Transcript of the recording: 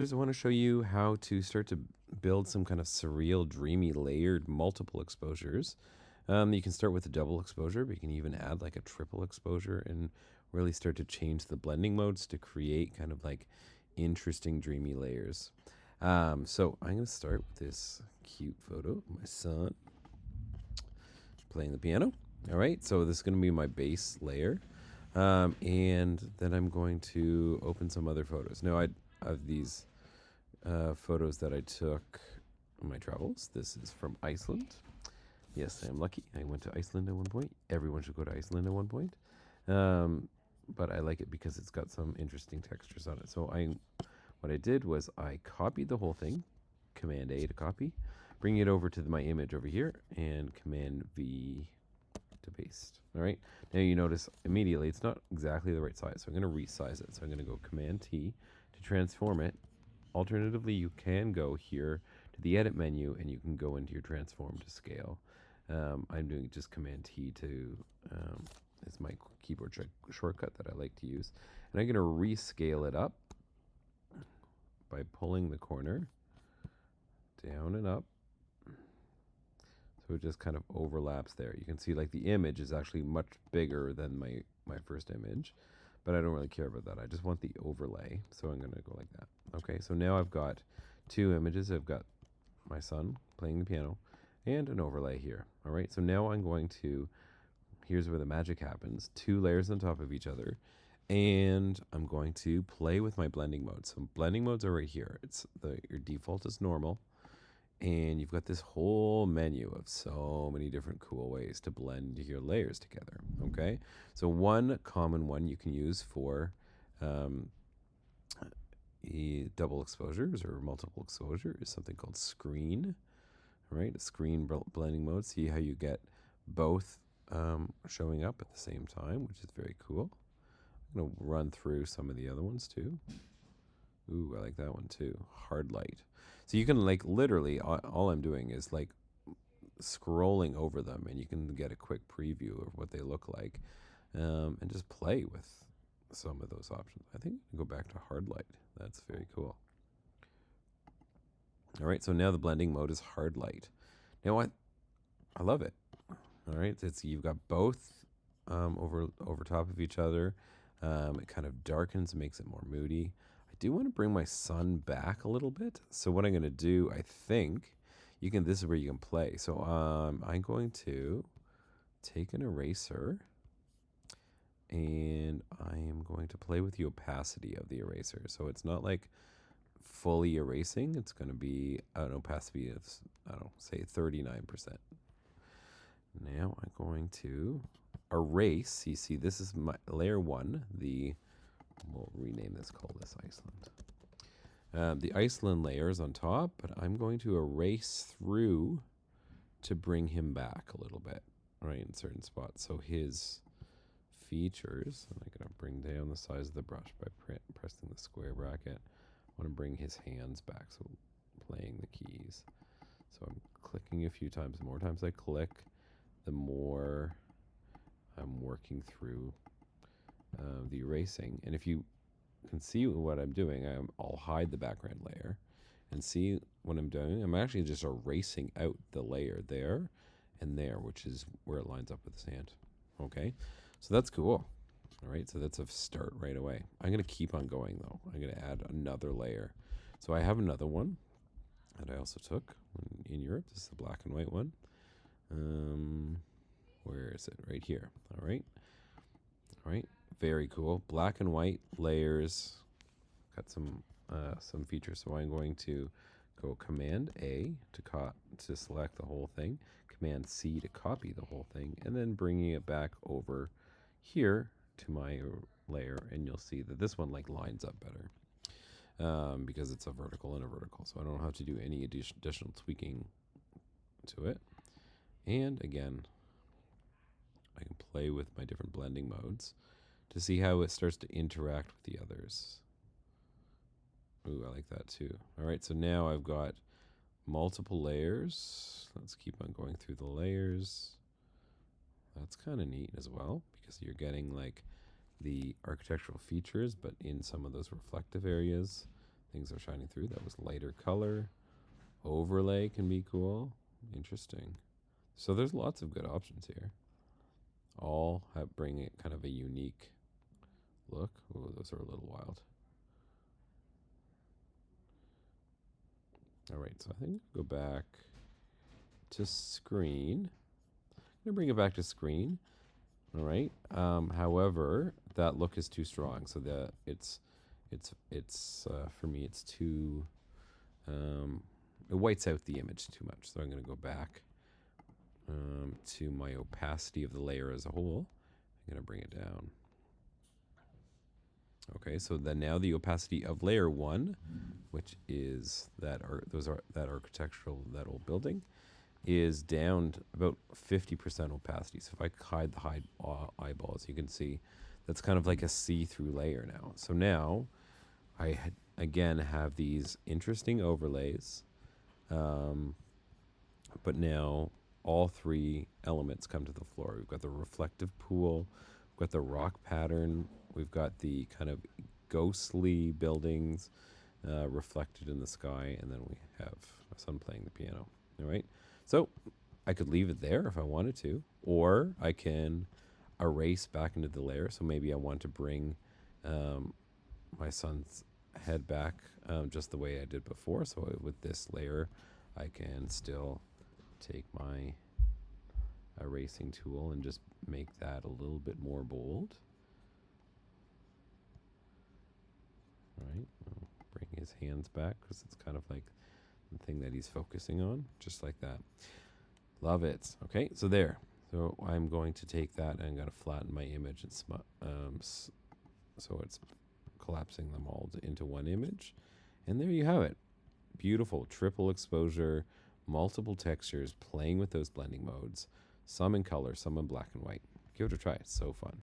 I want to show you how to start to build some kind of surreal, dreamy, layered multiple exposures. You can start with a double exposure, but you can even add like a triple exposure and really start to change the blending modes to create kind of like interesting, dreamy layers. So I'm going to start with this cute photo of my son playing the piano. All right, so this is going to be my base layer. And then I'm going to open some other photos. Now, I have these photos that I took on my travels. This is from Iceland. Yes, I'm lucky. I went to Iceland at one point. Everyone should go to Iceland at one point. But I like it because it's got some interesting textures on it. So what I did was I copied the whole thing, Command A to copy, bring it over to my image over here, and Command V to paste. All right. Now you notice immediately it's not exactly the right size, so I'm going to resize it. So I'm going to go Command T to transform it. Alternatively, you can go here to the edit menu and you can go into your transform to scale. I'm doing just Command T to is my keyboard shortcut that I like to use, and I'm going to rescale it up by pulling the corner down and up. So it just kind of overlaps there. You can see like the image is actually much bigger than my first image, but I don't really care about that. I just want the overlay. So I'm going to go like that. Okay, so now I've got two images. I've got my son playing the piano and an overlay here. All right, so now I'm going to, here's where the magic happens. Two layers on top of each other. And I'm going to play with my blending modes. So blending modes are right here. Your default is normal. And you've got this whole menu of so many different cool ways to blend your layers together. Okay, so one common one you can use for double exposures or multiple exposure is something called screen. Right, a screen blending mode. See how you get both showing up at the same time, which is very cool. I'm gonna run through some of the other ones too. Ooh, I like that one too. Hard light. So you can like literally, all I'm doing is like scrolling over them and you can get a quick preview of what they look like and just play with some of those options. I think I can go back to hard light. That's very cool. All right, so now the blending mode is hard light. Now I love it. All right, you've got both over top of each other. It kind of darkens, makes it more moody. I do want to bring my sun back a little bit. So what I'm going to do, I think, this is where you can play. So I'm going to take an eraser and I am going to play with the opacity of the eraser. So it's not like fully erasing. It's going to be an opacity of, I don't know, say 39%. Now I'm going to erase. You see, this is my layer one. We'll rename this, call this Iceland. The Iceland layer is on top, but I'm going to erase through to bring him back a little bit, right, in certain spots. So his features, and I'm going to bring down the size of the brush by pressing the square bracket. I want to bring his hands back, so playing the keys. So I'm clicking a few times. The more times I click, the more I'm working through the erasing. And if you can see what I'm doing, I'll hide the background layer and see what I'm doing. I'm actually just erasing out the layer there and there, which is where it lines up with the sand. Okay, so that's cool. All right, so that's a start right away. I'm going to keep on going, though. I'm going to add another layer. So I have another one that I also took in Europe. This is the black and white one. Where is it? Right here. All right. All right. Very cool. Black and white layers. Got some features. So I'm going to go Command A to select the whole thing. Command C to copy the whole thing, and then bringing it back over here to my layer, and you'll see that this one like lines up better because it's a vertical and a vertical. So I don't have to do any additional tweaking to it. And again, I can play with my different blending modes to see how it starts to interact with the others. Ooh, I like that too. All right, so now I've got multiple layers. Let's keep on going through the layers. That's kind of neat as well because you're getting like the architectural features, but in some of those reflective areas. things are shining through. That was lighter color. Overlay can be cool. Interesting. So there's lots of good options here. All bring it kind of a unique look. Oh, those are a little wild. All right, so I think go back to screen. I'm gonna bring it back to screen. All right. However, that look is too strong, so that it's for me it's too it whites out the image too much. So I'm going to go back to my opacity of the layer as a whole. I'm going to bring it down. Okay, so then now the opacity of layer 1, which is that architectural, that old building, is down to about 50% opacity. So if I hide the eyeballs, you can see that's kind of like a see-through layer now. So now I again have these interesting overlays, but now all three elements come to the floor. We've got the reflective pool, we've got the rock pattern, we've got the kind of ghostly buildings reflected in the sky, and then we have my son playing the piano. All right, so I could leave it there if I wanted to, or I can erase back into the layer. So maybe I want to bring my son's head back just the way I did before. So with this layer, I can still take my erasing tool and just make that a little bit more bold. All right, I'll bring his hands back because it's kind of like the thing that he's focusing on, just like that. Love it. Okay, so there. So I'm going to take that and I'm going to flatten my image and so it's collapsing them all into one image. And there you have it. Beautiful triple exposure, multiple textures, playing with those blending modes, some in color, some in black and white. Give it a try. It's so fun.